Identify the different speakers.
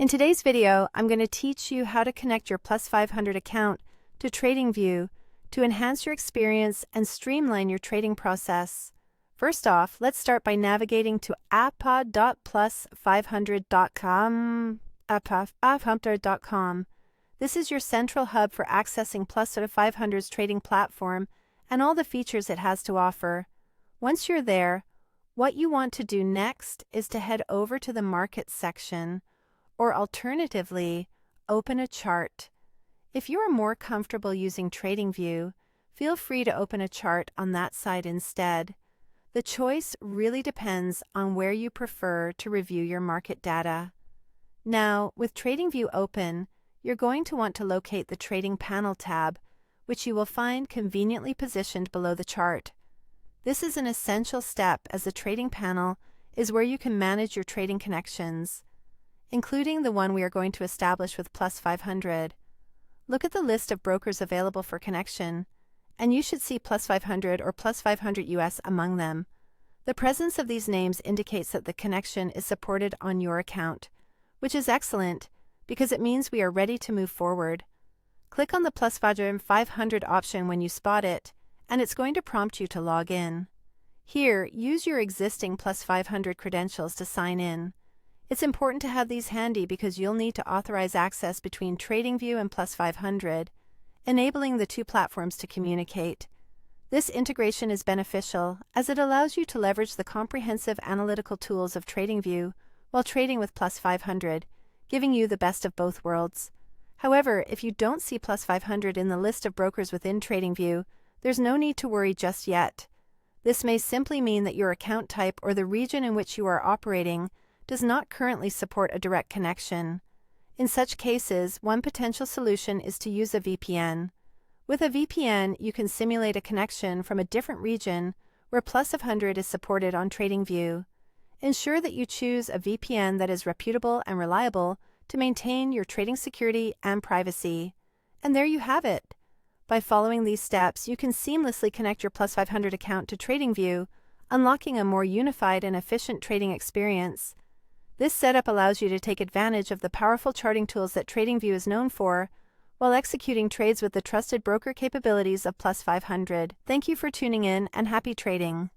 Speaker 1: In today's video, I'm going to teach you how to connect your Plus500 account to Tradingview to enhance your experience and streamline your trading process. First off, let's start by navigating to appa.plus500.com. This is your central hub for accessing Plus500's trading platform and all the features it has to offer. Once you're there, what you want to do next is to head over to the Markets section, or alternatively, open a chart. If you are more comfortable using Tradingview, feel free to open a chart on that side instead. The choice really depends on where you prefer to review your market data. Now, with Tradingview open, you're going to want to locate the Trading Panel tab, which you will find conveniently positioned below the chart. This is an essential step, as the Trading Panel is where you can manage your trading connections, including the one we are going to establish with Plus500. Look at the list of brokers available for connection, and you should see Plus500 or Plus500 US among them. The presence of these names indicates that the connection is supported on your account, which is excellent because it means we are ready to move forward. Click on the Plus500 option when you spot it, and it's going to prompt you to log in. Here, use your existing Plus500 credentials to sign in. It's important to have these handy because you'll need to authorize access between Tradingview and Plus500, enabling the two platforms to communicate. This integration is beneficial as it allows you to leverage the comprehensive analytical tools of Tradingview while trading with Plus500, giving you the best of both worlds. However, if you don't see Plus500 in the list of brokers within Tradingview, there's no need to worry just yet. This may simply mean that your account type or the region in which you are operating does not currently support a direct connection. In such cases, one potential solution is to use a VPN. With a VPN, you can simulate a connection from a different region where Plus500 is supported on Tradingview. Ensure that you choose a VPN that is reputable and reliable to maintain your trading security and privacy. And there you have it. By following these steps, you can seamlessly connect your Plus500 account to Tradingview, unlocking a more unified and efficient trading experience. This setup allows you to take advantage of the powerful charting tools that Tradingview is known for, while executing trades with the trusted broker capabilities of Plus500. Thank you for tuning in, and happy trading.